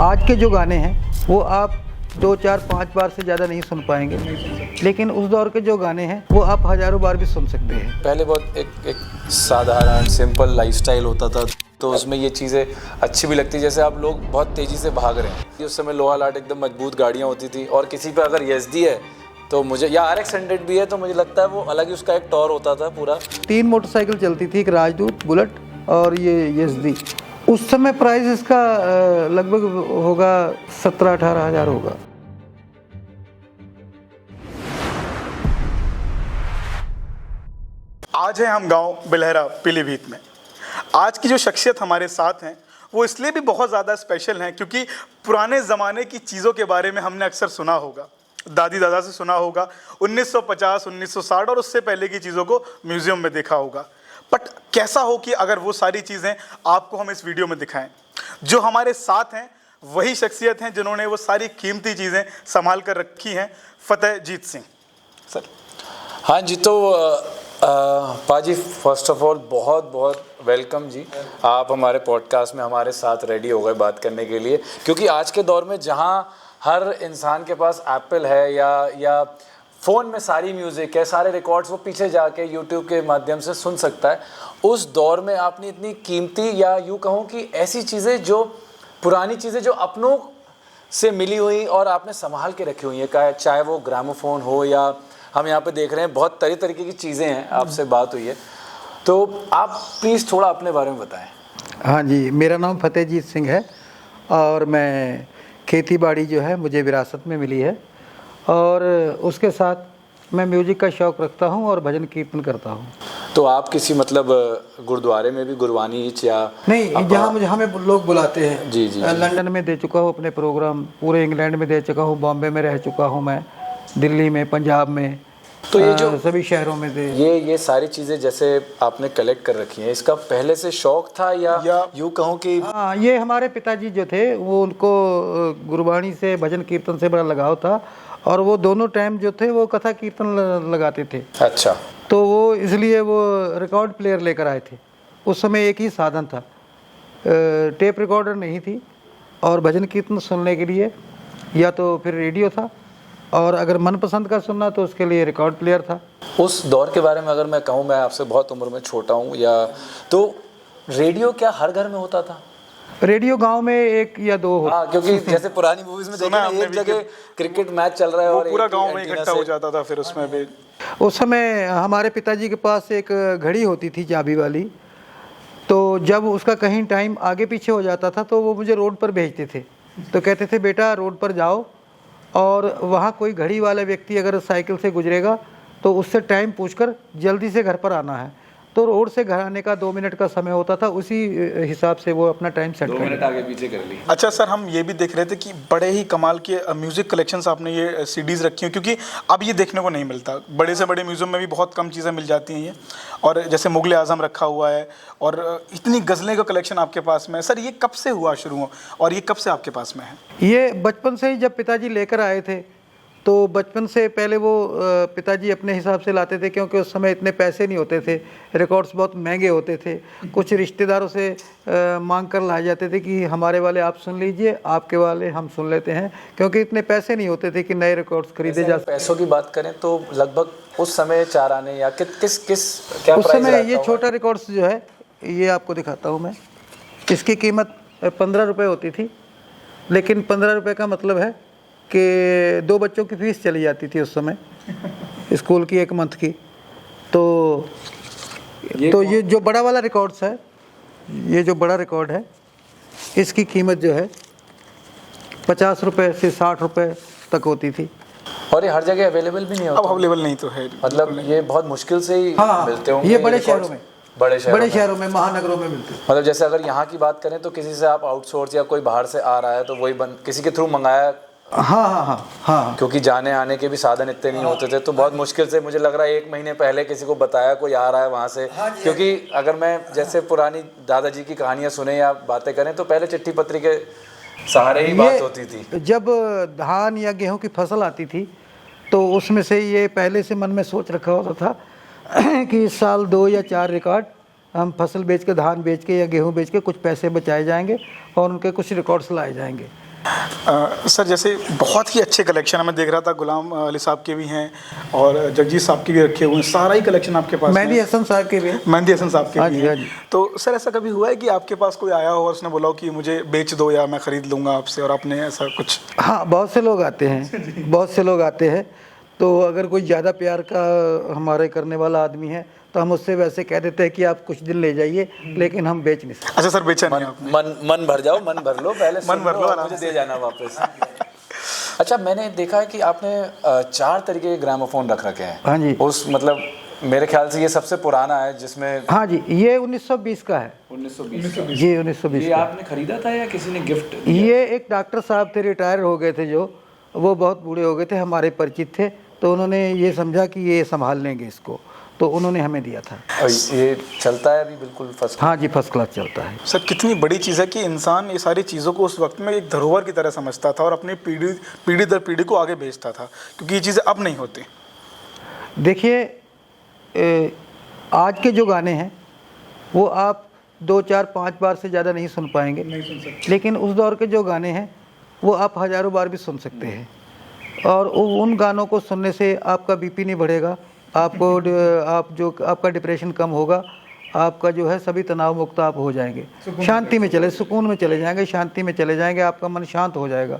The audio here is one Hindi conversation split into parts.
आज के जो गाने हैं वो आप 2, 4, 5 बार से ज़्यादा नहीं सुन पाएंगे, लेकिन उस दौर के जो गाने हैं वो आप हज़ारों बार भी सुन सकते हैं। पहले बहुत एक साधारण सिंपल लाइफस्टाइल होता था, तो उसमें ये चीज़ें अच्छी भी लगती, जैसे आप लोग बहुत तेज़ी से भाग रहे हैं। उस समय लोहा लाट एकदम मजबूत गाड़ियाँ होती थी, और किसी पे अगर यज़दी है तो मुझे, या RX 100 भी है तो मुझे लगता है वो अलग ही उसका एक टॉर होता था पूरा। 3 मोटरसाइकिल चलती थी, एक राजदूत, बुलेट और ये यज़दी। उस समय प्राइस इसका लगभग होगा 17-18 हज़ार होगा। आज है हम गांव बिलहरा पीलीभीत में। आज की जो शख्सियत हमारे साथ हैं वो इसलिए भी बहुत ज़्यादा स्पेशल हैं क्योंकि पुराने ज़माने की चीज़ों के बारे में हमने अक्सर सुना होगा, दादी दादा से सुना होगा, 1950, 1960 और उससे पहले की चीज़ों को म्यूज़ियम में देखा होगा। बट कैसा हो कि अगर वो सारी चीज़ें आपको हम इस वीडियो में दिखाएं। जो हमारे साथ हैं वही शख्सियत हैं जिन्होंने वो सारी कीमती चीज़ें संभाल कर रखी हैं, फतेहजीत सिंह सर। हाँ जी, तो पाजी फर्स्ट ऑफ ऑल बहुत बहुत वेलकम जी, आप हमारे पॉडकास्ट में हमारे साथ रेडी हो गए बात करने के लिए, क्योंकि आज के दौर में जहाँ हर इंसान के पास एप्पल है या फ़ोन में सारी म्यूज़िक है, सारे रिकॉर्ड्स वो पीछे जाके यूट्यूब के माध्यम से सुन सकता है, उस दौर में आपने इतनी कीमती या यूँ कहूँ कि ऐसी चीज़ें जो पुरानी चीज़ें जो अपनों से मिली हुई और आपने संभाल के रखी हुई हैं, चाहे वो ग्रामोफोन हो या हम यहाँ पे देख रहे हैं बहुत तरीके की चीज़ें हैं, आपसे बात हुई है, तो आप प्लीज़ थोड़ा अपने बारे में बताएं। हाँ जी, मेरा नाम फतेहजीत सिंह है और मैं खेती बाड़ी जो है मुझे विरासत में मिली है, और उसके साथ मैं म्यूजिक का शौक़ रखता हूँ और भजन कीर्तन करता हूँ। तो आप किसी मतलब गुरुद्वारे में भी गुरबानी या नहीं, जहाँ मुझे हमें लोग बुलाते हैं। जी जी, लंदन में दे चुका हूँ अपने प्रोग्राम, पूरे इंग्लैंड में दे चुका हूँ, बॉम्बे में रह चुका हूँ मैं, दिल्ली में, पंजाब में, तो ये जो सभी शहरों में दे। ये सारी चीज़ें जैसे आपने कलेक्ट कर रखी हैं, इसका पहले से शौक था या यूँ कहूँ कि? हाँ, ये हमारे पिताजी जो थे वो उनको गुरबानी से, भजन कीर्तन से बड़ा लगाव था, और वो दोनों टाइम जो थे वो कथा कीर्तन लगाते थे। अच्छा। तो वो इसलिए वो रिकॉर्ड प्लेयर लेकर आए थे। उस समय एक ही साधन था, टेप रिकॉर्डर नहीं थी, और भजन कीर्तन सुनने के लिए या तो फिर रेडियो था, और अगर मनपसंद का सुनना तो उसके लिए रिकॉर्ड प्लेयर था। उस दौर के बारे में अगर मैं कहूँ, मैं आपसे बहुत उम्र में छोटा हूँ, या तो रेडियो क्या हर घर में होता था? रेडियो गांव में 1 या 2 होता। हाँ, क्योंकि जैसे पुरानी मूवीज में देखा एक जगह क्रिकेट मैच चल रहा है और पूरा गांव में इकट्ठा हो जाता था, फिर उसमें भी। उस समय हमारे पिताजी के पास एक घड़ी होती थी चाबी वाली, तो जब उसका कहीं टाइम आगे पीछे हो जाता था तो वो मुझे रोड पर भेजते थे, तो कहते थे बेटा रोड पर जाओ और वहाँ कोई घड़ी वाला व्यक्ति अगर साइकिल से गुजरेगा तो उससे टाइम पूछकर जल्दी से घर पर आना है। तो रोड से घर आने का 2 मिनट का समय होता था, उसी हिसाब से वो अपना टाइम सेट 2 मिनट आगे पीछे कर ली। अच्छा सर, हम ये भी देख रहे थे कि बड़े ही कमाल के म्यूज़िक कलेक्शंस आपने ये सीडीज़ रखी हैं, क्योंकि अब ये देखने को नहीं मिलता। बड़े से बड़े म्यूज़ियम में भी बहुत कम चीज़ें मिल जाती हैं ये, और जैसे मुग़ल आज़म रखा हुआ है, और इतनी गज़लें का कलेक्शन आपके पास में है। सर ये कब से हुआ शुरू, और ये कब से आपके पास में है? ये बचपन से ही जब पिताजी लेकर आए थे, तो बचपन से पहले वो पिताजी अपने हिसाब से लाते थे, क्योंकि उस समय इतने पैसे नहीं होते थे, रिकॉर्ड्स बहुत महंगे होते थे। कुछ रिश्तेदारों से मांग कर लाए जाते थे कि हमारे वाले आप सुन लीजिए, आपके वाले हम सुन लेते हैं, क्योंकि इतने पैसे नहीं होते थे कि नए रिकॉर्ड्स खरीदे जा। पैसों की बात करें तो लगभग उस समय 4 आने या किस क्या उस समय ये छोटा रिकॉर्ड्स जो है, ये आपको दिखाता हूँ मैं, इसकी कीमत 15 रुपये होती थी, लेकिन 15 रुपये का मतलब है कि 2 बच्चों की फ़ीस चली जाती थी उस समय, स्कूल की 1 मंथ की। तो ये जो बड़ा वाला रिकॉर्ड्स है, ये जो बड़ा रिकॉर्ड है, इसकी कीमत जो है 50 रुपये से 60 रुपये तक होती थी, और ये हर जगह अवेलेबल भी नहीं होता। अब अवेलेबल नहीं तो है, मतलब ये बहुत मुश्किल से ही मिलते होंगे। ये बड़े शहरों में, बड़े शहरों में, महानगरों में मिलते हैं। मतलब जैसे अगर यहाँ की बात करें तो किसी से आप आउटसोर्स या कोई बाहर से आ रहा है तो वही किसी के थ्रू मंगाया। हाँ, क्योंकि जाने आने के भी साधन इतने नहीं होते थे, तो बहुत मुश्किल से, मुझे लग रहा है 1 महीने पहले किसी को बताया कोई आ रहा है वहाँ से। क्योंकि अगर मैं जैसे पुरानी दादाजी की कहानियाँ सुने या बातें करें तो पहले चिट्ठी पत्री के सहारे ही बात होती थी। जब धान या गेहूँ की फसल आती थी तो उसमें से ये पहले से मन में सोच रखा होता था कि इस साल 2 या 4 रिकॉर्ड हम फसल बेच के, धान बेच के या गेहूँ बेच के कुछ पैसे बचाए जाएंगे और उनके कुछ रिकॉर्ड्स लाए जाएंगे। सर जैसे बहुत ही अच्छे कलेक्शन है, मैं देख रहा था गुलाम अली साहब के भी हैं और जगजीत साहब के भी रखे हुए हैं, सारा ही कलेक्शन आपके पास मेहंदी हसन साहब के भी हैं। मेहंदी हसन साहब के हाँ भी जी, हैं। हाँ जी। तो सर ऐसा कभी हुआ है कि आपके पास कोई आया हो और उसने बोला हो कि मुझे बेच दो या मैं ख़रीद लूँगा आपसे, और आपने ऐसा कुछ? हाँ, बहुत से लोग आते हैं, बहुत से लोग आते हैं। तो अगर कोई ज़्यादा प्यार का हमारे करने वाला आदमी है तो हम उससे वैसे कह देते हैं कि आप कुछ दिन ले जाइए, लेकिन हम बेच नहीं सकते। अच्छा सर, बेचा नहीं आपने? मन भर जाओ, मन भर लो, पहले मन भर लो, और आराम मुझे से। दे जाना वापस। अच्छा, मैंने देखा है कि आपने 4 तरीके के ग्रामोफोन रख रखे हैं। हाँ जी। उस मतलब मेरे ख्याल से ये सबसे पुराना है जिसमें हाँ जी, ये 1920 का है। 1920 का। जी 1920 ये का। आपने खरीदा था या किसी ने गिफ्ट? ये एक डॉक्टर साहब थे, रिटायर हो गए थे, जो वो बहुत बूढ़े हो गए थे, हमारे परिचित थे, तो उन्होंने ये समझा कि ये संभाल लेंगे इसको, तो उन्होंने हमें दिया था। और ये चलता है अभी बिल्कुल फर्स्ट? हाँ जी, फर्स्ट क्लास चलता है। सर कितनी बड़ी चीज़ है कि इंसान ये सारी चीज़ों को उस वक्त में एक धरोहर की तरह समझता था और अपनी पीढ़ी दर पीढ़ी को आगे भेजता था, क्योंकि ये चीज़ें अब नहीं होती। देखिए, आज के जो गाने हैं वो आप 2, 4, 5 बार से ज़्यादा नहीं सुन पाएंगे, नहीं सुन सकते। लेकिन उस दौर के जो गाने हैं वो आप हज़ारों बार भी सुन सकते हैं, और उन गानों को सुनने से आपका बीपी नहीं बढ़ेगा, आपका डिप्रेशन कम होगा, आपका जो है सभी तनाव मुक्त आप हो जाएंगे, शांति में सुकून में चले जाएंगे, शांति में चले जाएंगे, आपका मन शांत हो जाएगा।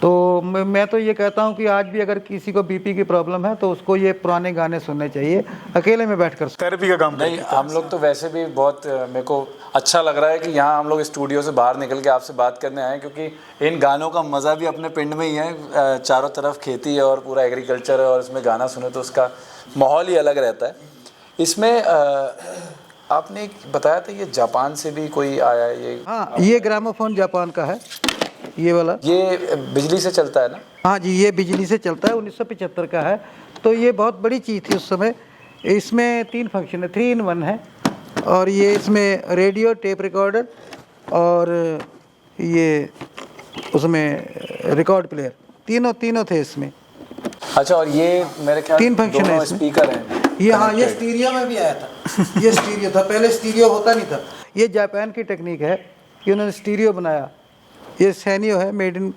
तो मैं तो ये कहता हूँ कि आज भी अगर किसी को बीपी की प्रॉब्लम है तो उसको ये पुराने गाने सुनने चाहिए, अकेले में बैठकर। थेरेपी का काम नहीं, हम लोग तो वैसे भी बहुत, मेरे को अच्छा लग रहा है कि यहाँ हम लोग स्टूडियो से बाहर निकल के आपसे बात करने आए, क्योंकि इन गानों का मज़ा भी अपने पिंड में ही है। चारों तरफ खेती है और पूरा एग्रीकल्चर है, और इसमें गाना सुने तो उसका माहौल ही अलग रहता है। इसमें आपने बताया था ये जापान से भी कोई आया है ये? हाँ, ये ग्रामोफोन जापान का है, ये वाला। ये बिजली से चलता है ना? हाँ जी, ये बिजली से चलता है, 1975 का है। तो ये बहुत बड़ी चीज़ थी उस समय। इसमें 3 फंक्शन है, 3 in 1 है, और ये इसमें रेडियो, टेप रिकॉर्डर और ये उसमें रिकॉर्ड प्लेयर, तीनों थे इसमें। अच्छा, और ये मेरे ख्याल 3 फंक्शन है इसमें। स्पीकर हैं ये, हाँ, ये स्टीरियो में भी आया था। ये स्टीरियो था, पहले स्टीरियो होता नहीं था। ये जापान की टेक्निक है कि उन्होंने स्टीरियो बनाया। ये सैनियो है, मेड इन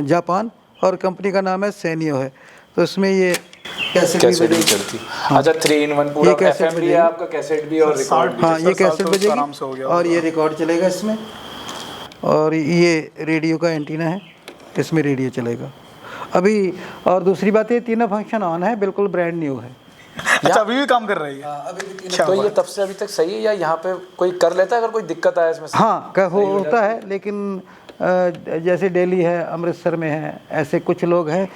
जापान, और कंपनी का नाम है सैनियो है। तो इसमें ये कैसेट भी बजेगी। चलती। अच्छा, 3 in 1 पूरा एफएम भी है आपका, कैसेट भी और रिकॉर्ड भी। हाँ, ये कैसेट आराम से हो बजेगी गया और ये रिकॉर्ड चलेगा इसमें, और ये रेडियो का एंटीना है, इसमें रेडियो चलेगा अभी। और दूसरी बात, ये तीनों फंक्शन ऑन है, बिल्कुल ब्रांड न्यू है। अच्छा, अभी भी काम कर रही है? अभी भी क्या तो ये बात। तब से अभी तक सही है या यहाँ पे कोई कर लेता है अगर कोई दिक्कत आए इसमें से? हाँ, होता है, लेकिन जैसे दिल्ली है, अमृतसर में है, ऐसे कुछ लोग हैं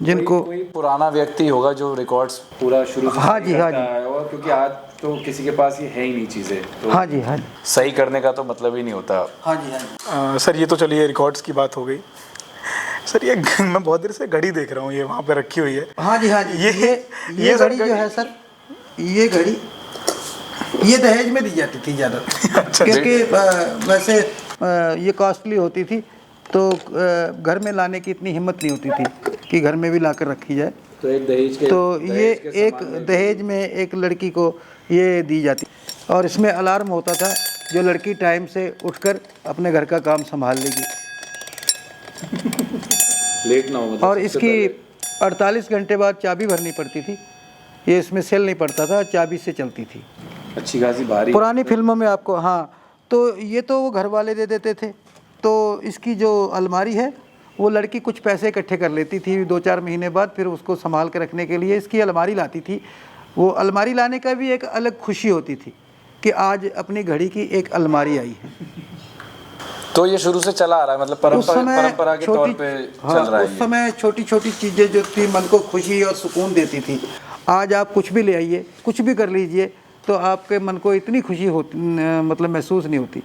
जिनको कोई पुराना व्यक्ति होगा जो रिकॉर्ड्स पूरा शुरू से हाँ जी, हाँ जी। और क्योंकि आज तो किसी के पास ये है ही नहीं चीज़ें, तो हाँ जी, हाँ जी, सही करने का तो मतलब ही नहीं होता। हाँ जी, हाँ जी। सर ये तो चलिए रिकॉर्ड्स की बात हो गई। सर ये मैं बहुत देर से घड़ी देख रहा हूँ, ये वहाँ पे रखी हुई है। हाँ जी, हाँ जी। ये घड़ी जो है सर, ये घड़ी ये दहेज में दी जाती थी ज़्यादा, क्योंकि वैसे ये कॉस्टली होती थी, तो घर में लाने की इतनी हिम्मत नहीं होती थी कि घर में भी ला कर रखी जाए। तो एक दहेज के, तो ये एक दहेज में एक लड़की को ये दी जाती, और इसमें अलार्म होता था, जो लड़की टाइम से उठकर अपने घर का काम संभाल लेगी, लेट ना हो। और इसकी 48 घंटे बाद चाबी भरनी पड़ती थी। ये इसमें सेल नहीं पड़ता था, चाबी से चलती थी। अच्छी खासी भारी पुरानी फिल्मों में आपको, हाँ, तो ये तो वो घर वाले दे देते थे। तो इसकी जो अलमारी है, वो लड़की कुछ पैसे इकट्ठे कर लेती थी 2-4 महीने बाद, फिर उसको संभाल के रखने के लिए इसकी अलमारी लाती थी। वो अलमारी लाने का भी एक अलग खुशी होती थी कि आज अपनी घड़ी की एक अलमारी आई है। तो ये शुरू से चला आ रहा है, मतलब परंपरा के तौर पे चल रहा है। उस समय छोटी छोटी चीज़ें जो थी मन को खुशी और सुकून देती थी। आज आप कुछ भी ले आइए, कुछ भी कर लीजिए, तो आपके मन को इतनी खुशी होती, मतलब महसूस नहीं होती।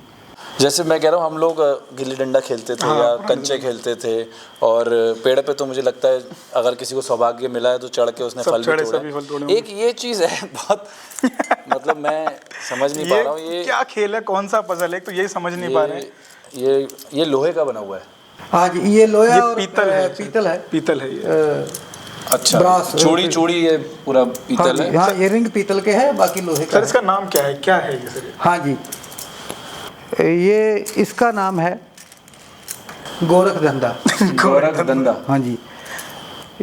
जैसे मैं कह रहा हूँ, हम लोग गिल्ली डंडा खेलते थे या कंचे खेलते थे, और पेड़ पे तो मुझे लगता है अगर किसी को सौभाग्य मिला है तो चढ़ के उसने फल भी तोड़े। एक ये चीज़ है बहुत मतलब मैं समझ नहीं पा रहा हूँ ये क्या खेल है, कौन सा पजल है, तो यही समझ नहीं पा रहे हैं। ये लोहे का बना हुआ है। हाँ जी, ये लोहा और पीतल है। पीतल है ये। अच्छा, चूड़ी ये पूरा पीतल है। हाँ, ये रिंग पीतल के है, बाकी लोहे का। सर इसका नाम क्या है, क्या है ये सर? हाँ जी, ये इसका नाम है गोरख धंधा। गोरख धंधा। हाँ जी,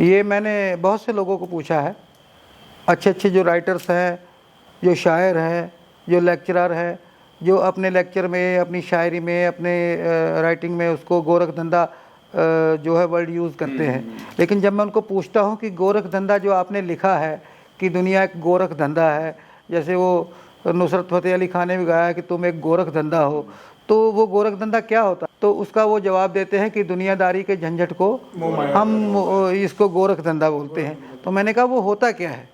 ये मैंने बहुत से लोगों को पूछा है, अच्छे अच्छे जो राइटर्स हैं, जो शायर हैं, जो लेक्चरर हैं, जो अपने लेक्चर में, अपनी शायरी में, अपने राइटिंग में उसको गोरख धंधा जो है वर्ड यूज़ करते हैं। लेकिन जब मैं उनको पूछता हूँ कि गोरख धंधा जो आपने लिखा है कि दुनिया एक गोरख धंधा है, जैसे वो नुसरत फ़तेह अली खान ने भी गाया कि तुम एक गोरख धंधा हो, तो वो गोरख धंधा क्या होता? तो उसका वो जवाब देते हैं कि दुनियादारी के झंझट को हम इसको गोरख धंधा बोलते हैं। तो मैंने कहा वो होता क्या है?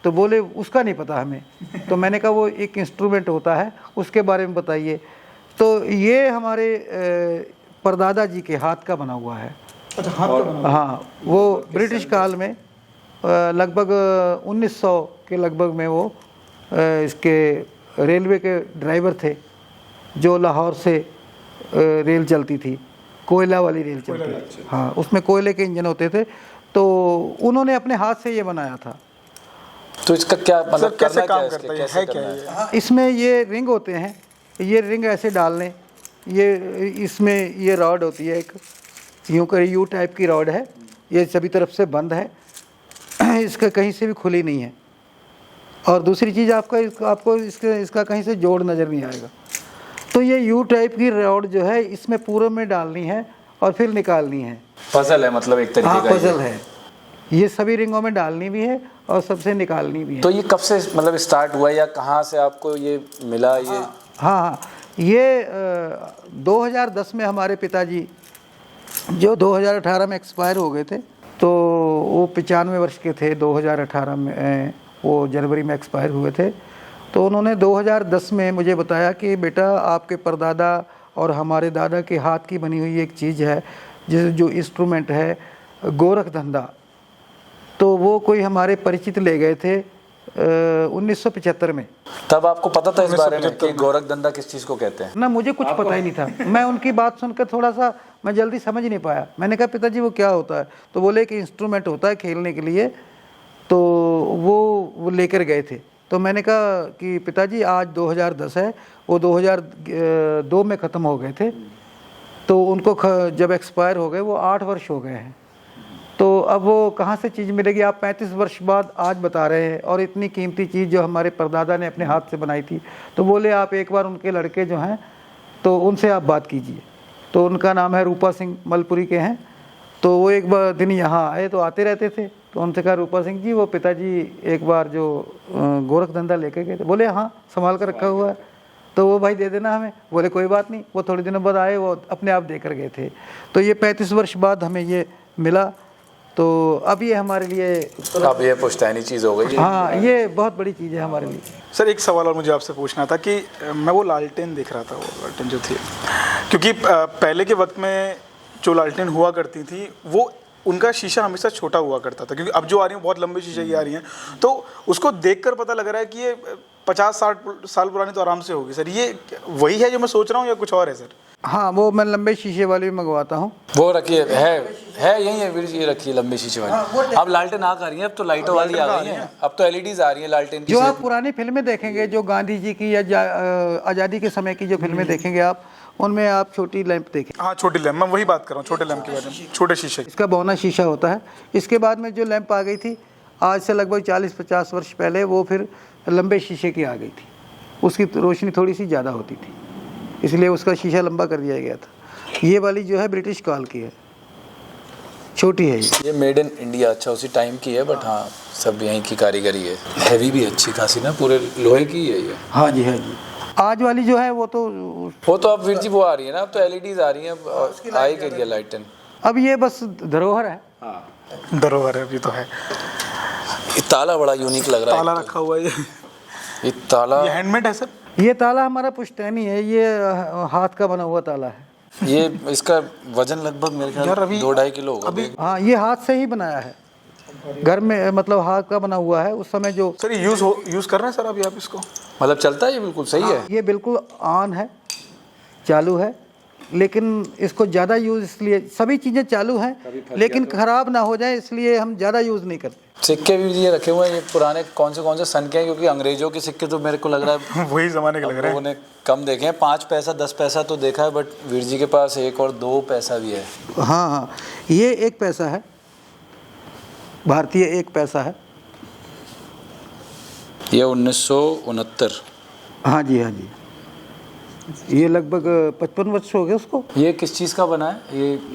तो बोले उसका नहीं पता हमें। तो मैंने कहा वो एक इंस्ट्रूमेंट होता है, उसके बारे में बताइए। तो ये हमारे परदादा जी के हाथ का बना हुआ है। अच्छा, हाथ का बना। हाँ, वो ब्रिटिश काल में लगभग 1900 के लगभग में वो इसके रेलवे के ड्राइवर थे, जो लाहौर से रेल चलती थी, कोयला वाली रेल चलती थी। हाँ, उसमें कोयले के इंजन होते थे, तो उन्होंने अपने हाथ से ये बनाया था। तो इसका क्या मतलब कैसे करना काम क्या करता है, है, कैसे है क्या करना ये? हाँ, इसमें ये रिंग होते हैं, ये रिंग ऐसे डालने, ये इसमें ये रॉड होती है, एक यूँ कर यू टाइप की रॉड है, ये सभी तरफ से बंद है, इसका कहीं से भी खुली नहीं है। और दूसरी चीज़ आपको इसका कहीं से जोड़ नज़र नहीं आएगा। तो ये यू टाइप की रॉड जो है इसमें पूरे में डालनी है और फिर निकालनी है। पजल है मतलब एक तरीके हाँ, का ये। पजल है। ये सभी रिंगों में डालनी भी है और सबसे निकालनी भी है। तो ये कब से मतलब स्टार्ट हुआ या कहाँ से आपको ये मिला ये? हाँ, ये 2010 में हमारे पिताजी जो 2018 में एक्सपायर हो गए थे, तो वो 95 वर्ष के थे। 2018 में वो जनवरी में एक्सपायर हुए थे। तो उन्होंने 2010 में मुझे बताया कि बेटा आपके परदादा और हमारे दादा के हाथ की बनी हुई एक चीज़ है, जो इंस्ट्रूमेंट है गोरख धंधा। तो वो कोई हमारे परिचित ले गए थे 1975 में। तब आपको पता था इस बारे में कि गोरख धंधा किस चीज़ को कहते हैं? ना, मुझे कुछ पता ही नहीं था। मैं उनकी बात सुनकर थोड़ा सा मैं जल्दी समझ नहीं पाया। मैंने कहा पिताजी वो क्या होता है? तो बोले कि इंस्ट्रूमेंट होता है खेलने के लिए। तो वो लेकर गए थे। तो मैंने कहा कि पिताजी आज 2010 है, वो 2002 में ख़त्म हो गए थे। तो उनको जब एक्सपायर हो गए वो 8 वर्ष हो गए हैं। तो अब वो कहाँ से चीज़ मिलेगी? आप 35 वर्ष बाद आज बता रहे हैं, और इतनी कीमती चीज़ जो हमारे परदादा ने अपने हाथ से बनाई थी। तो बोले आप एक बार उनके लड़के जो हैं तो उनसे आप बात कीजिए। तो उनका नाम है रूपा सिंह, मलपुरी के हैं। तो वो एक बार दिन यहाँ आए, तो आते रहते थे। तो उनसे कहा रूपा सिंह जी, वो पिताजी एक बार जो गोरख धंधा लेके गए थे। बोले हाँ, संभाल कर रखा हुआ है, तो वो भाई दे देना हमें। बोले कोई बात नहीं। वो थोड़े दिनों बाद आए, वो अपने आप देकर गए थे। तो ये 35 वर्ष बाद हमें ये मिला। तो अब ये हमारे लिए, अब ये पुश्तैनी चीज़ हो गई। हाँ, ये बहुत बड़ी चीज़ है हमारे लिए। सर एक सवाल और मुझे आपसे पूछना था कि मैं वो लालटेन देख रहा था, वो लालटेन जो थी, क्योंकि पहले के वक्त में जो लालटेन हुआ करती थी वो उनका शीशा हमेशा छोटा हुआ करता था, क्योंकि अब जो आ रही हैं बहुत लंबे शीशे की आ रही हैं। तो उसको देखकर पता लग रहा है कि ये 50-60 साल पुरानी तो आराम से होगी। सर ये वही है जो मैं सोच रहा हूँ या कुछ और है सर? हाँ, वो मैं लंबे शीशे वाली भी मंगवाता हूँ। वो रखिए, है यही है वीर जी, ये रखिए लंबे शीशे वाली। अब लालटेन आ रही है, अब तो लाइटों वाली आ गई हैं, अब तो एलईडीज आ रही हैं लालटेन की। जो आप पुरानी फिल्में देखेंगे, जो गांधी जी की या आज़ादी के समय की जो फिल्में देखेंगे आप, उनमें आप छोटी लैंप देखें। हाँ, छोटी लैंप, मैं वही बात कर रहा हूँ, छोटे लैंप के बारे में, छोटे शीशे। इसका बौना शीशा होता है। इसके बाद में जो लैंप आ गई थी आज से लगभग 40-50 वर्ष पहले, वो फिर लंबे शीशे की आ गई थी। उसकी रोशनी थोड़ी सी ज़्यादा होती थी, इसलिए उसका शीशा लंबा कर दिया गया था। ये वाली जो है ब्रिटिश काल की है, छोटी है ये मेड इन इंडिया। अच्छा, उसी टाइम की है, बट हाँ सब यहीं की कारीगरी है। हैवी भी अच्छी खासी ना, पूरे लोहे की है ये। हाँ जी, हाँ जी। आज वाली जो है वो तो अब वीर जी वो आ रही है ना, अब तो एलईडीज आ रही हैं, आई करी है लाइटन। अब ये बस धरोहर है। धरोहर है, अभी तो है। ये ताला बड़ा यूनिक लग रहा है। ताला रखा हुआ है ये ताला, ये हैंडमेड है सर? ये ताला हमारा पुश्तैनी है, ये हाथ का बना हुआ ताला है। ये इसका वजन लगभग मेरे ख्याल 2-2.5 किलो होगा। हाँ, ये हाथ से ही बनाया है, घर में, मतलब हाथ का बना हुआ है। उस समय जो सर यूज कर रहे हैं सर अभी आप इसको? मतलब चलता है ये बिल्कुल सही है? ये बिल्कुल ऑन है, चालू है। लेकिन इसको ज़्यादा यूज़ इसलिए, सभी चीज़ें चालू हैं लेकिन ख़राब ना हो जाए इसलिए हम ज़्यादा यूज़ नहीं करते। सिक्के भी ये रखे हुए हैं, ये पुराने कौन से सन के हैं? क्योंकि अंग्रेजों के सिक्के तो मेरे को लग रहा है वही ज़माने के लग रहे लोगों ने कम देखे हैं। 5 पैसा 10 पैसा तो देखा है, बट वीर जी के पास 1 और 2 पैसा भी है। हाँ हाँ, ये 1 पैसा है, भारतीय 1 पैसा है। ये 1969। हाँ जी हाँ जी, ये लगभग 55 वर्ष हो गए उसको। ये किस चीज़ का बना है?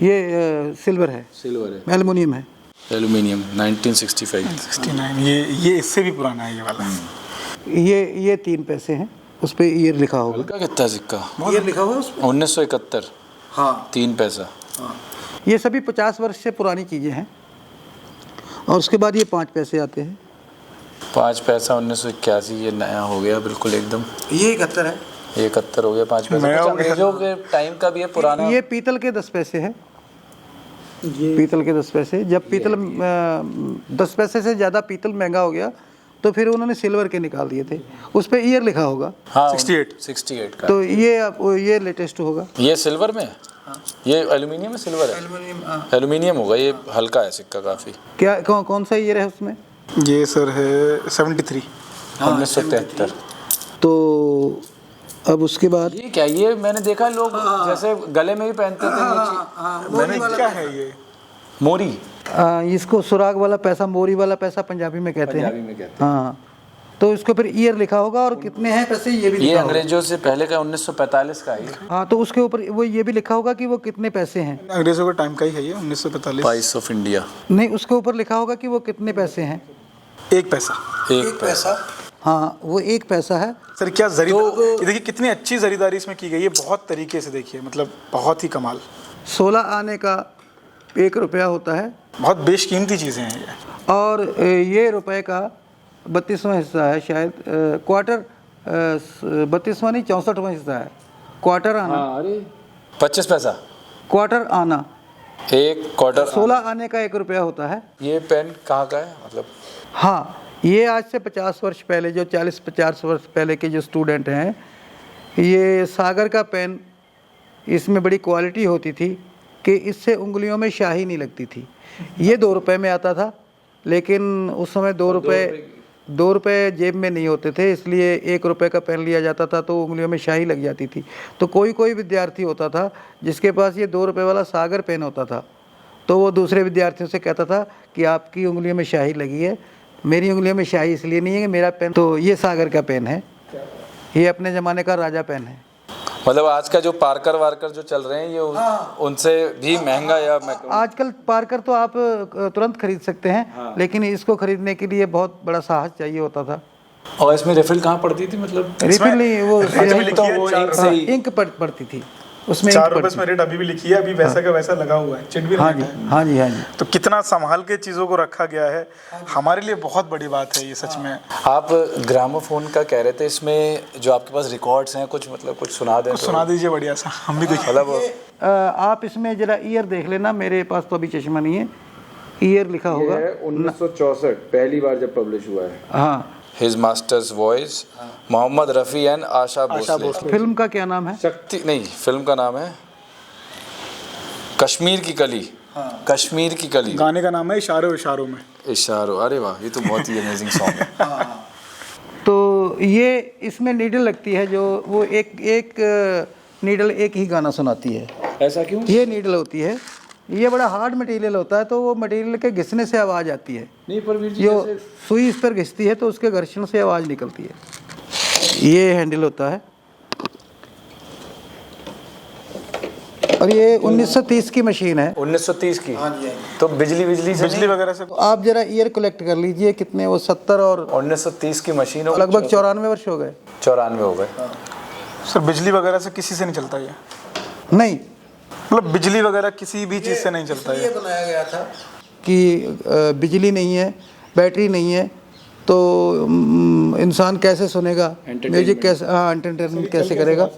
ये सिल्वर है, सिल्वर है, एल्युमिनियम है, एल्यूमिनियम 1965। 69। ये इससे भी पुराना है ये वाला। ये 3 पैसे हैं, उस पर ईयर लिखा होगा। हल्का कितना सिक्का? ईयर लिखा हुआ है उस पर। 1971। हाँ 3 पैसा। हाँ, ये सभी 50 वर्ष से पुरानी चीज़ें हैं। और उसके बाद ये 5 पैसे आते हैं। 5 पैसा 1981, ये नया हो गया बिल्कुल एकदम। ये 71 है। ये 71 हो गया 5 पैसा। नया कुछ हो गया। अंग्रेजों के टाइम का भी है पुराना। ये पीतल के 10 पैसे हैं, पीतल के 10 पैसे। जब पीतल 10 पैसे से ज़्यादा पीतल महंगा हो गया तो फिर उन्होंने सिल्वर के निकाल दिए थे, उस पर ईयर लिखा होगा। हाँ 68 का। तो ये लेटेस्ट होगा। ये सिल्वर में है? ये एल्यूमिनियम में सिल्वर है? एल्यूमिनियम होगा। ये हल्का है सिक्का काफ़ी। क्या कौन सा ईयर है उसमें? ये सर है 73। 1973। तो अब उसके बाद ये क्या, ये मैंने देखा लोग जैसे गले में भी पहनते थे ये चीज़। मैंने क्या है ये? मोरी। इसको सुराग वाला पैसा, मोरी वाला पैसा पंजाबी में कहते हैं। पंजाबी में कहते हाँ, तो इसके ऊपर ईयर लिखा होगा और कितने हैं पैसे ये भी ये लिखा होगा। अंग्रेजों से पहले का 1945 का है। हाँ, तो उसके ऊपर वो ये भी लिखा होगा कि वो कितने पैसे हैं। अंग्रेजों के टाइम का ही है ये, 1945। Price of India. नहीं, उसके ऊपर लिखा होगा कि वो कितने पैसे हैं। 1 पैसा। 1 पैसा। हाँ, वो 1 पैसा है। सर क्या जरीदारी, ये देखिए कितनी अच्छी जरीदारी इसमें की गई है, बहुत तरीके से देखिए, मतलब बहुत ही कमाल। 16 आने का 1 रुपया होता है बहुत बेशकीमती चीज़ें हैं ये। और ये रुपए का 32वां हिस्सा है शायद, क्वार्टर 32वां नहीं 64वां हिस्सा है, क्वार्टर आना। अरे 25 पैसा। क्वार्टर आना 1 क्वार्टर। 16 आने का 1 रुपया होता है। ये पेन कहाँ का है मतलब? हाँ, ये आज से 50 वर्ष पहले, जो 40-50 वर्ष पहले के जो स्टूडेंट हैं, ये सागर का पेन, इसमें बड़ी क्वालिटी होती थी कि इससे उंगलियों में स्याही नहीं लगती थी। ये 2 रुपए में आता था, लेकिन उस समय 2 रुपए जेब में नहीं होते थे, इसलिए 1 रुपए का पेन लिया जाता था तो उंगलियों में स्याही लग जाती थी। तो कोई विद्यार्थी होता था जिसके पास ये 2 रुपए वाला सागर पेन होता था, तो वो दूसरे विद्यार्थियों से कहता था कि आपकी उंगलियों में स्याही लगी है, मेरी उंगलियों में स्याही इसलिए नहीं है कि मेरा पेन तो ये सागर का पेन है, ये अपने ज़माने का राजा पेन है। मतलब आज का जो पार्कर वार्कर जो चल रहे हैं ये उनसे भी महंगा या आजकल पार्कर तो आप तुरंत खरीद सकते हैं, लेकिन इसको खरीदने के लिए बहुत बड़ा साहस चाहिए होता था। और इसमें रिफिल कहाँ पड़ती थी मतलब? रिफिल नहीं, वो तो इंक पड़ती थी उसमें। 4 रुपए में रेट अभी भी लिखी है, अभी वैसा का वैसा लगा हुआ है, चिट भी हाँ नहीं जी है। हाँ जी हाँ जी। तो कितना संभाल के चीज़ों को रखा गया है, हमारे लिए बहुत बड़ी बात है ये सच में। आप ग्रामोफोन का कह रहे थे, इसमें जो आपके पास रिकॉर्ड्स हैं कुछ मतलब कुछ सुना दें? सुना दीजिए बढ़िया सा, हम भी देखें। मतलब आप इसमें जरा ईयर देख लेना, मेरे पास तो अभी चश्मा नहीं है। ईयर लिखा होगा 1964 पहली बार जब पब्लिश हुआ है। हाँ, His Master's Voice, Mohammed Rafi and Asha Bhosle. Film का क्या नाम है? शक्ति नहीं, फिल्म का नाम है कश्मीर की कली। कश्मीर की कली। गाने का नाम है इशारों इशारों में। इशारों। अरे वाह, ये तो बहुत ही अमेजिंग सॉन्ग है। तो ये इसमें नीडल लगती है, जो वो एक नीडल एक ही गाना सुनाती है। ऐसा क्यों? ये नीडल होती है, ये बड़ा हार्ड मटेरियल होता है, तो वो मटेरियल के घिसने से आवाज़ आती है। नहीं पर वीर जी, जो सुई इस पर घिसती है तो उसके घर्षण से आवाज़ निकलती है। ये हैंडल होता है, और ये 1930 की मशीन है। 1930 की? हाँ जी। तो बिजली वगैरह से तो आप जरा ईयर कलेक्ट कर लीजिए, कितने वो 70 और 1930 की मशीन हो, लगभग 94 वर्ष हो गए। 94 हो गए। सर बिजली वगैरह से किसी से नहीं चलता ये? नहीं, मतलब बिजली वगैरह किसी भी चीज़ से नहीं चलता ये बनाया गया था कि बिजली नहीं है, बैटरी नहीं है, तो इंसान कैसे सुनेगा म्यूजिक, कैसे एंटरटेनमेंट कैसे करेगा?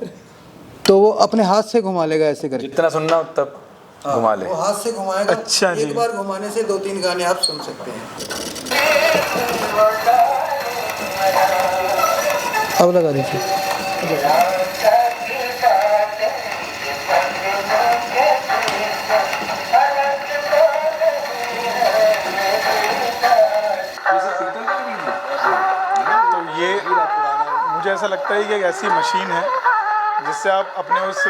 तो वो अपने हाथ से घुमा लेगा ऐसे करके। जितना सुनना तब घुमा ले। वो हाथ से घुमाएगा। अच्छा जी। एक बार घुमाने से 2-3 गाने आप सुन सकते हैं। अब लगा दीजिए। ऐसा लगता है कि एक ऐसी मशीन है जिससे आप अपने उस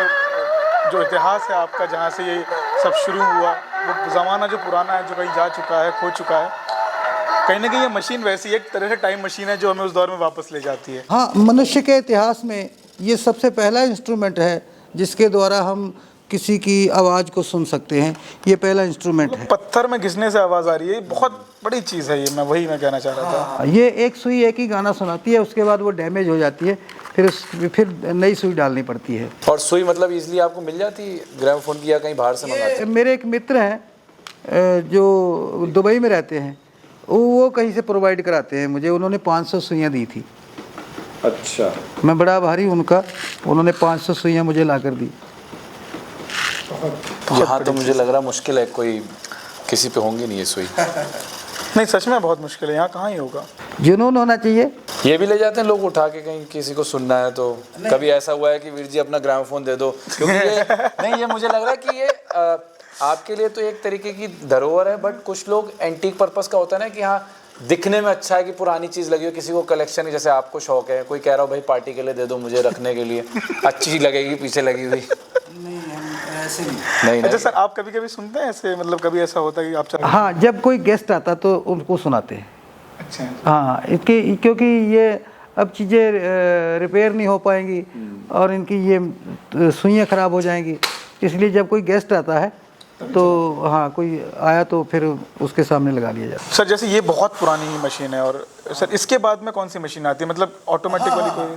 जो इतिहास है आपका, जहाँ से ये सब शुरू हुआ, वो ज़माना जो पुराना है, जो कहीं जा चुका है, खो चुका है, कहीं ना कहीं ये मशीन वैसी एक तरह से टाइम मशीन है जो हमें उस दौर में वापस ले जाती है। हाँ, मनुष्य के इतिहास में ये सबसे पहला इंस्ट्रूमेंट है जिसके द्वारा हम किसी की आवाज़ को सुन सकते हैं। ये पहला इंस्ट्रूमेंट है। पत्थर में घिसने से आवाज़ आ रही है, ये बहुत बड़ी चीज़ है। ये मैं कहना चाह रहा था। ये एक सुई एक ही गाना सुनाती है, उसके बाद वो डैमेज हो जाती है, फिर नई सुई डालनी पड़ती है। और सुई मतलब इजीली आपको मिल जाती है ग्रामोफोन की, या कहीं बाहर से मंगाते हैं? मेरे एक मित्र हैं जो दुबई में रहते हैं, वो कहीं से प्रोवाइड कराते हैं मुझे। उन्होंने 500 सुइयाँ दी थी। अच्छा, मैं बड़ा आभारी उनका, उन्होंने 500 सुइयाँ मुझे ला कर दी। यहाँ तो मुझे लग रहा मुश्किल है, कोई किसी पे होंगी नहीं ये सुई। नहीं, सच में बहुत मुश्किल है, यहाँ कहाँ ही होगा। जुनून होना चाहिए। ये भी ले जाते हैं लोग उठा के, कहीं किसी को सुनना है तो? कभी ऐसा हुआ है कि वीर जी अपना ग्रामोफोन दे दो? क्योंकि ये नहीं, ये मुझे लग रहा है कि ये आपके लिए तो एक तरीके की धरोहर है, बट कुछ लोग एंटीक पर्पस का होता है ना कि हाँ दिखने में अच्छा है कि पुरानी चीज़ लगी हो, किसी को कलेक्शन, जैसे आपको शौक है, कोई कह रहा हो भाई पार्टी के लिए दे दो मुझे रखने के लिए, अच्छी लगेगी पीछे लगी हुई। नहीं, ऐसे नहीं। अच्छा सर, आप कभी कभी सुनते हैं ऐसे, मतलब कभी ऐसा होता है कि आप हाँ, जब कोई गेस्ट आता तो उनको सुनाते हैं। अच्छा। हाँ, क्योंकि ये अब चीज़ें रिपेयर नहीं हो पाएंगी और इनकी ये सुइयाँ ख़राब हो जाएंगी, इसलिए जब कोई गेस्ट आता है तो हाँ, कोई आया तो फिर उसके सामने लगा लिया जाता है। सर जैसे ये बहुत पुरानी मशीन है, और सर इसके बाद में कौन सी मशीन आती है, मतलब ऑटोमेटिक वाली कोई?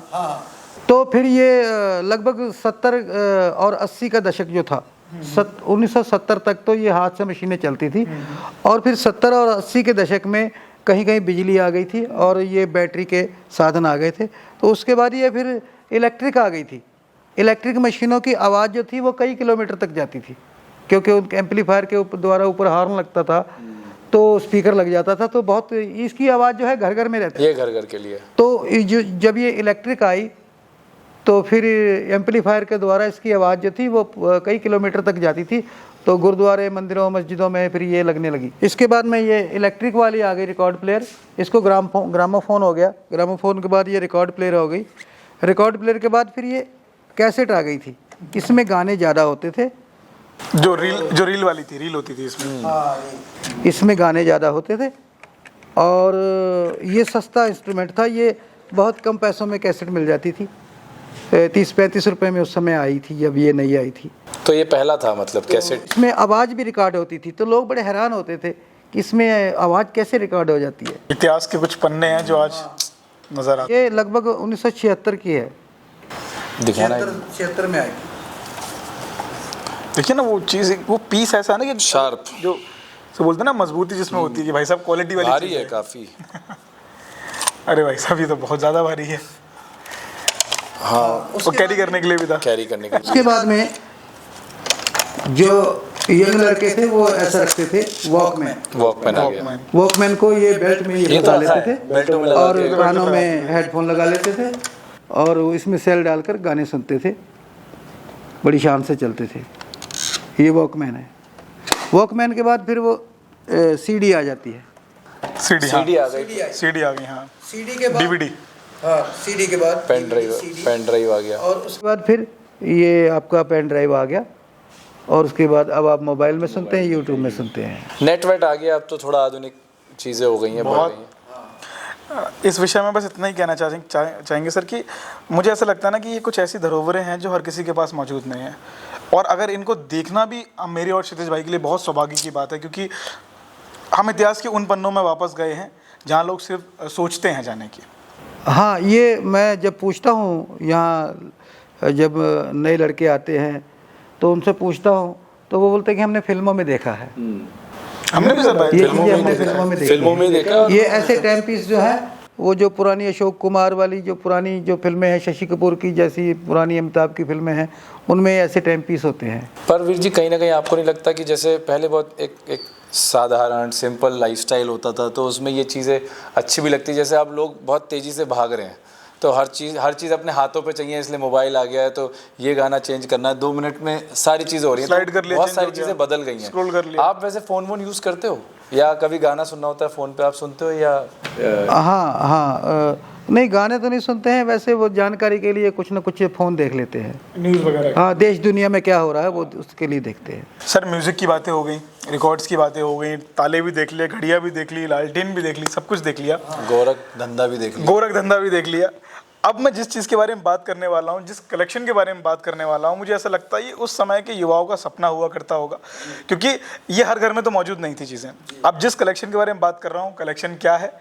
तो फिर ये लगभग 70 और 80 का दशक जो था, 1970 तक तो ये हाथ से मशीनें चलती थी, और फिर 70 और 80 के दशक में कहीं कहीं बिजली आ गई थी और ये बैटरी के साधन आ गए थे। तो उसके बाद ये फिर इलेक्ट्रिक आ गई थी। इलेक्ट्रिक मशीनों की आवाज़ जो थी वो कई किलोमीटर तक जाती थी, क्योंकि उनके एम्पलीफायर के द्वारा ऊपर हॉर्न लगता था तो स्पीकर लग जाता था, तो बहुत इसकी आवाज़ जो है घर घर में रहती है। ये घर घर के लिए। तो जब ये इलेक्ट्रिक आई तो फिर एम्पलीफायर के द्वारा इसकी आवाज़ जो थी वो कई किलोमीटर तक जाती थी, तो गुरुद्वारे, मंदिरों, मस्जिदों में फिर ये लगने लगी। इसके बाद में ये इलेक्ट्रिक वाली आ गई रिकॉर्ड प्लेयर, इसको ग्रामोफोन हो गया। ग्रामोफोन के बाद ये रिकॉर्ड प्लेयर हो गई। रिकॉर्ड प्लेयर के बाद फिर ये कैसेट आ गई थी, इसमें गाने ज़्यादा होते थे। जो रील वाली थी, रील होती थी इसमें। इसमें गाने ज़्यादा होते थे और ये सस्ता इंस्ट्रूमेंट था। ये बहुत कम पैसों में कैसेट मिल जाती थी, 30-35 रुपए में उस समय आई थी जब ये नई आई थी। तो ये पहला था मतलब कैसेट? इसमें आवाज़ भी रिकॉर्ड होती थी, तो लोग बड़े हैरान होते थे कि इसमें आवाज़ कैसे रिकॉर्ड हो जाती है। इतिहास के कुछ पन्ने हैं जो आज नजर आते। ये लगभग 1976 की है। दिखाना 76 में आई। देखिए ना वो चीज़, वो पीस ऐसा है ना कि शार्प, जो बोलते हैं ना मजबूती जिसमें होती है कि भाई साहब क्वालिटी वाली भारी चीज़ है काफ़ी। अरे भाई साहब ये तो बहुत ज़्यादा भारी है। हाँ, वो कैरी करने के लिए भी था। कैरी करने के लिए। उसके बाद में जो यंग लड़के थे वो ऐसा रखते थे, वॉकमैन आ गया। वॉकमैन को ये बेल्ट में ये लगा लेते थे बेल्टों में लगा और के। कानों में हेडफोन लगा लेते थे और इसमें सेल डालकर गाने सुनते थे, बड़ी शान से चलते थे। ये वॉकमैन है। वॉकमैन के बाद फिर वो सीडी आ जाती है। सीडी आ गई। सीडी आ गई, हाँ। सीडी के बाद डीवीडी। हाँ, सीडी के बाद पेन ड्राइव आ गया। और उसके बाद फिर ये आपका पेन ड्राइव आ गया और उसके बाद अब आप मोबाइल में सुनते हैं, यूट्यूब में सुनते हैं। नेट वेट आ गया, अब तो थोड़ा आधुनिक चीज़ें हो गई हैं, बढ़ गई हैं। इस विषय में बस इतना ही कहना चाहेंगे सर कि मुझे ऐसा लगता है ना कि ये कुछ ऐसी धरोहरें हैं जो हर किसी के पास मौजूद नहीं है, और अगर इनको देखना भी मेरे और क्षितिज भाई के लिए बहुत सौभाग्य की बात है, क्योंकि हम इतिहास के उन पन्नों में वापस गए हैं जहाँ लोग सिर्फ सोचते हैं जाने की। हाँ, ये मैं जब पूछता हूँ यहाँ, जब नए लड़के आते हैं तो उनसे पूछता हूँ तो वो बोलते हैं कि हमने फिल्मों में देखा है। हमने भी सर भाई ये चीज़ें हमने फिल्मों में देखा। ये ऐसे टाइम पीस जो है, वो जो पुरानी अशोक कुमार वाली जो पुरानी जो फिल्में हैं, शशि कपूर की जैसी पुरानी अमिताभ की फिल्में हैं, उनमें ऐसे टाइम पीस होते हैं। पर वीर जी कहीं ना कहीं आपको नहीं लगता कि जैसे पहले बहुत एक साधारण सिंपल लाइफस्टाइल होता था, तो उसमें ये चीज़ें अच्छी भी लगती, जैसे आप लोग बहुत तेज़ी से भाग रहे हैं तो हर चीज़ अपने हाथों पे चाहिए, इसलिए मोबाइल आ गया है तो ये गाना चेंज करना है, 2 मिनट में सारी चीज़ें हो रही हैं, स्लाइड कर लिया, बहुत सारी चीज़ें बदल गई हैं। स्क्रॉल कर लिया। आप वैसे फ़ोन यूज़ करते हो? या कभी गाना सुनना होता है फ़ोन पे, आप सुनते हो या? हाँ हाँ, नहीं गाने तो नहीं सुनते हैं, वैसे वो जानकारी के लिए कुछ ना कुछ फ़ोन देख लेते हैं, न्यूज़ वगैरह। हाँ देश दुनिया में क्या हो रहा है वो उसके लिए देखते हैं। सर म्यूज़िक की बातें हो गई, रिकॉर्ड्स की बातें हो गई, ताले भी देख लिए, घड़ियाँ भी देख ली, लालटेन भी देख ली, सब कुछ देख लिया, गोरख धंधा भी देख लिया। गोरख धंधा भी देख लिया। अब मैं जिस चीज़ के बारे में बात करने वाला हूँ, जिस कलेक्शन के बारे में बात करने वाला हूँ, मुझे ऐसा लगता है ये उस समय के युवाओं का सपना हुआ करता होगा, क्योंकि ये हर घर में तो मौजूद नहीं थी चीज़ें। अब जिस कलेक्शन के बारे में बात कर रहा हूँ, कलेक्शन क्या है,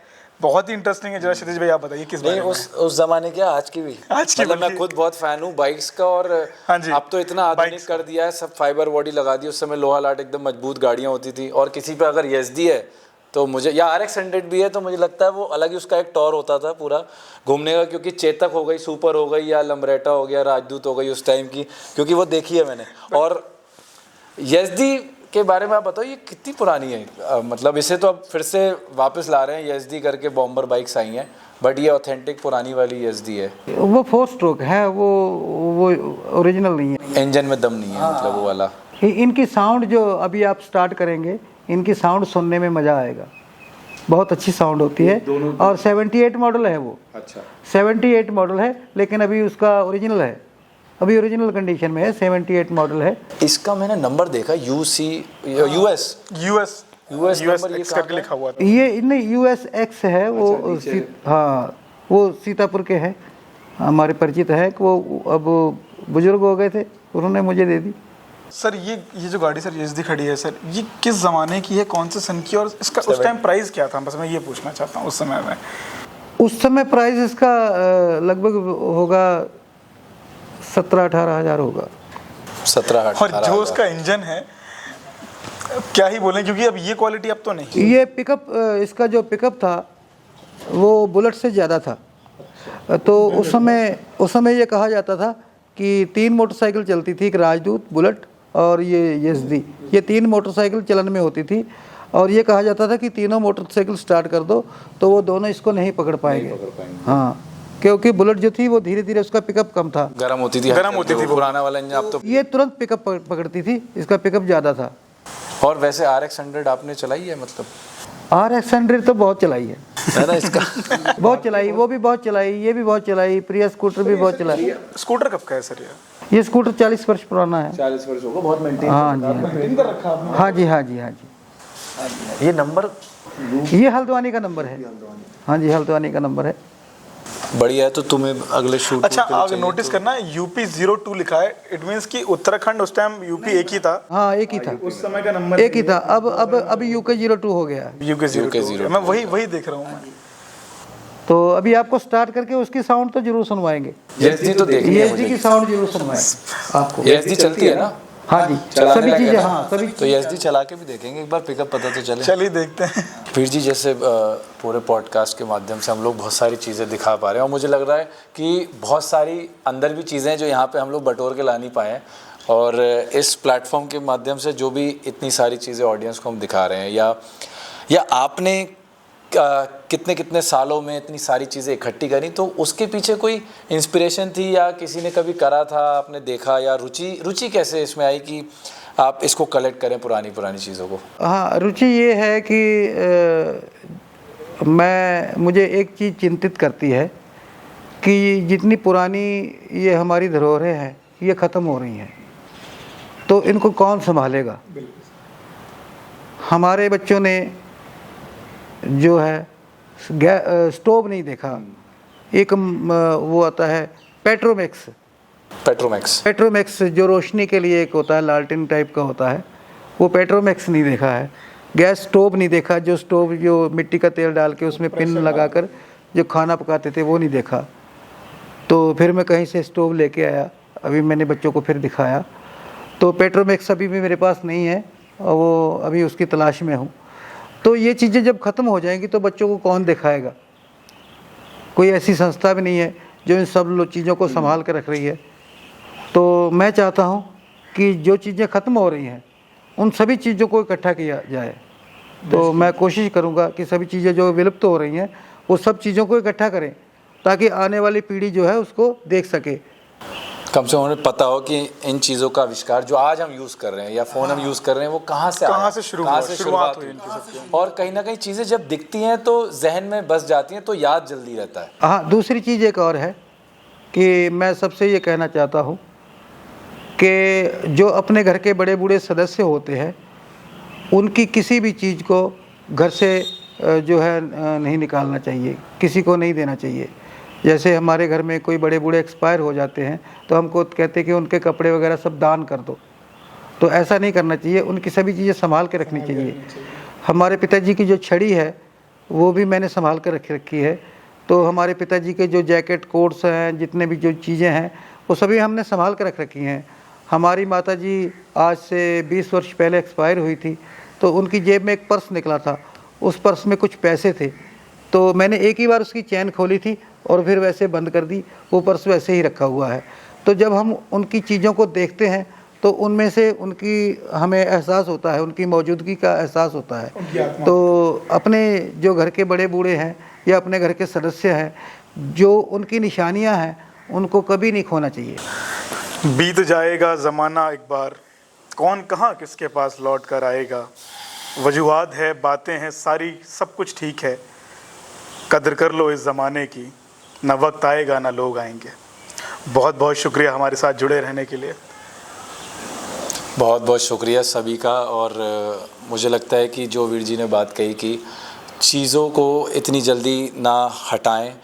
बहुत ही इंटरेस्टिंग है। जरा क्षितिज भाई आप बताइए किस बारे नहीं, में। उस जमाने क्या, आज की भी, आज की मतलब मैं बल्कि। खुद बहुत फैन हूँ बाइक्स का। और हाँ जी, अब तो इतना आधुनिक बाइक्स कर दिया है, सब फाइबर बॉडी लगा दी। उस समय लोहा लाट एकदम मजबूत गाड़ियाँ होती थी, और किसी पे अगर यजदी है तो मुझे, या RX 100 भी है तो मुझे लगता है वो अलग ही उसका एक टॉर होता था पूरा घूमने का, क्योंकि चेतक हो गई, सुपर हो गई, या लम्ब्रेटा हो गया, राजदूत हो गई उस टाइम की, क्योंकि वो देखी है मैंने। और यजदी के बारे में आप बताओ, ये कितनी पुरानी है? मतलब इसे तो अब फिर से वापस ला रहे हैं, यजदी करके बॉम्बर बाइक्स आई हैं, बट ये ऑथेंटिक पुरानी वाली यजदी है। वो 4 स्ट्रोक है, वो ओरिजिनल नहीं है, इंजन में दम नहीं है, मतलब वो वाला। इनकी साउंड जो अभी आप स्टार्ट करेंगे, इनकी साउंड सुनने में मज़ा आएगा, बहुत अच्छी साउंड होती है। और 78 मॉडल है वो, अच्छा 78 मॉडल है, लेकिन अभी उसका ओरिजिनल है, अभी ओरिजिनल कंडीशन में है, 78 मॉडल है। इसका मैंने नंबर देखा, US नंबर ये एक्स करके लिखा हुआ था। ये नहीं USX है वो, हाँ वो सीतापुर के हैं, हमारे परिचित है कि वो अब बुजुर्ग हो गए थे, उन्होंने मुझे दे दी। सर ये जो गाड़ी सर यजदी खड़ी है सर, ये किस ज़माने की है, कौन से सन की, और इसका उस टाइम प्राइस क्या था? बस मैं ये पूछना चाहता हूँ। उस समय प्राइस इसका लगभग होगा 17-18 हज़ार होगा। 17-18 और जो उसका इंजन है क्या ही बोलें, क्योंकि अब ये क्वालिटी अब तो नहीं। ये पिकअप, इसका जो पिकअप था वो बुलेट से ज़्यादा था। तो उस समय ये कहा जाता था कि 3 मोटरसाइकिल चलती थी, एक राजदूत, बुलेट और ये यजदी, ये 3 मोटरसाइकिल चलन में होती थी। और ये कहा जाता था कि तीनों मोटरसाइकिल स्टार्ट कर दो तो वो दोनों इसको नहीं पकड़ पाएंगे। हाँ, क्योंकि बुलेट जो थी वो धीरे धीरे, उसका पिकअप कम था, गर्म होती थी वो पुराना वाला इंजन। अब तो ये तुरंत पिकअप पकड़ती थी, इसका पिकअप ज़्यादा था। और वैसे RX 100 आपने चलाई है? मतलब RX 100 तो बहुत चलाई है ना इसका बहुत चलाई, वो भी बहुत चलाई, ये भी बहुत चलाई, प्रिया स्कूटर भी बहुत चलाई। स्कूटर कब का है सर? ये स्कूटर 40 वर्ष पुराना है। 40 वर्ष होगा, बहुत मेंटेन हाँ जी, हाँ जी। ये नंबर ये हल्द्वानी का नंबर है। हाँ जी, हल्द्वानी का नंबर है। बढ़िया है। तो तुम्हें अगले शूट अच्छा, आप नोटिस करना UP 02 लिखा है, इट मींस कि उत्तराखंड उस टाइम UP एक ही था। हाँ, एक ही था, उस समय का नंबर एक ही था। अब UK 02 हो गया है। UK 02 मैं वही देख रहा हूँ मैं। तो अभी आपको स्टार्ट करके उसकी साउंड तो जरूर सुनवाएंगे, यजदी तो देखनी है यजदी की साउंड जरूर सुनवाएंगे आपको। यजदी चलती है ना? हाँ जी, सभी चीज़ें, हाँ सभी। तो यजदी चला के भी देखेंगे एक बार, पिकअप पता तो चले। चलिए देखते हैं। फिर जी, जैसे पूरे पॉडकास्ट के माध्यम से हम लोग बहुत सारी चीज़ें दिखा पा रहे हैं, और मुझे लग रहा है कि बहुत सारी अंदर भी चीज़ें हैं जो यहाँ पे हम लोग बटोर के ला नहीं पाए हैं। और इस प्लेटफॉर्म के माध्यम से जो भी इतनी सारी चीज़ें ऑडियंस को हम दिखा रहे हैं, या आपने कितने सालों में इतनी सारी चीज़ें इकट्ठी करी, तो उसके पीछे कोई इंस्पिरेशन थी, या किसी ने कभी करा था आपने देखा, या रुचि कैसे इसमें आई कि आप इसको कलेक्ट करें पुरानी चीज़ों को? हाँ, रुचि ये है कि मुझे एक चीज़ चिंतित करती है कि जितनी पुरानी ये हमारी धरोहरें हैं ये ख़त्म हो रही हैं, तो इनको कौन संभालेगा? हमारे बच्चों ने जो है स्टोव नहीं देखा, एक वो आता है पेट्रोमैक्स जो रोशनी के लिए एक होता है, लालटेन टाइप का होता है, वो पेट्रोमैक्स नहीं देखा है। गैस स्टोव नहीं देखा, जो मिट्टी का तेल डाल के उसमें पिन लगाकर जो खाना पकाते थे वो नहीं देखा। तो फिर मैं कहीं से स्टोव लेके आया, अभी मैंने बच्चों को फिर दिखाया। तो पेट्रोमैक्स अभी भी मेरे पास नहीं है और वो अभी उसकी तलाश में हूँ। तो ये चीज़ें जब ख़त्म हो जाएंगी तो बच्चों को कौन दिखाएगा? कोई ऐसी संस्था भी नहीं है जो इन सब चीज़ों को संभाल कर रख रही है। तो मैं चाहता हूँ कि जो चीज़ें ख़त्म हो रही हैं उन सभी चीज़ों को इकट्ठा किया जाए। तो मैं कोशिश करूँगा कि सभी चीज़ें जो विलुप्त हो रही हैं वो सब चीज़ों को इकट्ठा करें, ताकि आने वाली पीढ़ी जो है उसको देख सके। कम से कम उन्हें पता हो कि इन चीज़ों का आविष्कार जो आज हम यूज़ कर रहे हैं या फ़ोन हम यूज़ कर रहे हैं वो कहाँ से आया, कहाँ से शुरुआत हुई इनकी सबकी। और कहीं ना कहीं चीज़ें जब दिखती हैं तो जहन में बस जाती हैं तो याद जल्दी रहता है। हाँ, दूसरी चीज़ एक और है कि मैं सबसे ये कहना चाहता हूँ कि जो अपने घर के बड़े बूढ़े सदस्य होते हैं उनकी किसी भी चीज़ को घर से जो है नहीं निकालना चाहिए, किसी को नहीं देना चाहिए। जैसे हमारे घर में कोई बड़े बूढ़े एक्सपायर हो जाते हैं तो हमको कहते हैं कि उनके कपड़े वगैरह सब दान कर दो, तो ऐसा नहीं करना चाहिए। उनकी सभी चीज़ें संभाल के रखनी चाहिए। हमारे पिताजी की जो छड़ी है वो भी मैंने संभाल कर रखी है। तो हमारे पिताजी के जो जैकेट कोट्स हैं, जितने भी जो चीज़ें हैं वो सभी हमने संभाल कर रख रखी हैं। हमारी माताजी आज से 20 वर्ष पहले एक्सपायर हुई थी, तो उनकी जेब में एक पर्स निकला था, उस पर्स में कुछ पैसे थे, तो मैंने एक ही बार उसकी चैन खोली थी और फिर वैसे बंद कर दी, वो पर्स वैसे ही रखा हुआ है। तो जब हम उनकी चीज़ों को देखते हैं तो उनमें से उनकी हमें एहसास होता है, उनकी मौजूदगी का एहसास होता है। तो अपने जो घर के बड़े बूढ़े हैं या अपने घर के सदस्य हैं, जो उनकी निशानियां हैं उनको कभी नहीं खोना चाहिए। बीत जाएगा ज़माना एक बार, कौन कहाँ किसके पास लौट कर आएगा। वजूहात है, बातें हैं, सारी सब कुछ ठीक है। कदर कर लो इस ज़माने की, ना वक्त आएगा ना लोग आएंगे। बहुत बहुत शुक्रिया हमारे साथ जुड़े रहने के लिए। बहुत बहुत शुक्रिया सभी का। और मुझे लगता है कि जो वीर जी ने बात कही कि चीज़ों को इतनी जल्दी ना हटाएं।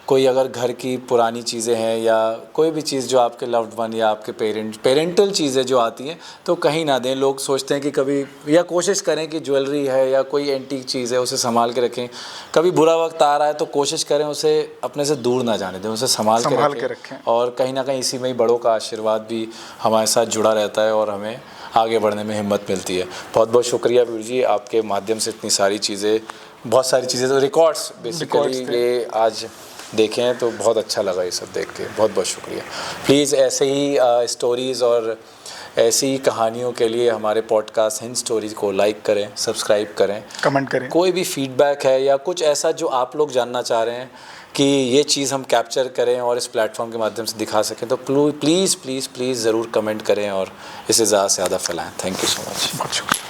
कोई अगर घर की पुरानी चीज़ें हैं या कोई भी चीज़ जो आपके लव्ड वन या आपके पेरेंटल चीज़ें जो आती हैं तो कहीं ना दें। लोग सोचते हैं कि कभी, या कोशिश करें कि ज्वेलरी है या कोई एंटीक चीज़ है उसे संभाल के रखें। कभी बुरा वक्त आ रहा है तो कोशिश करें उसे अपने से दूर ना जाने दें, उसे संभाल के रखें। और कहीं ना कहीं इसी में ही बड़ों का आशीर्वाद भी हमारे साथ जुड़ा रहता है और हमें आगे बढ़ने में हिम्मत मिलती है। बहुत बहुत शुक्रिया वीर जी, आपके माध्यम से इतनी सारी चीज़ें, बहुत सारी चीज़ें, तो रिकॉर्ड्स बेसिकली ये आज देखे हैं तो बहुत अच्छा लगा ये सब देख के। बहुत बहुत शुक्रिया। प्लीज़ ऐसे ही स्टोरीज़ और ऐसी ही कहानियों के लिए हमारे पॉडकास्ट हिंद स्टोरीज़ को लाइक करें, सब्सक्राइब करें, कमेंट करें। कोई भी फीडबैक है या कुछ ऐसा जो आप लोग जानना चाह रहे हैं कि ये चीज़ हम कैप्चर करें और इस प्लेटफॉर्म के माध्यम से दिखा सकें तो प्लीज़ प्लीज़ प्लीज़ ज़रूर कमेंट करें और इसे ज़्यादा से ज़्यादा फैलाएं। Thank you so much. बहुत शुक्रिया।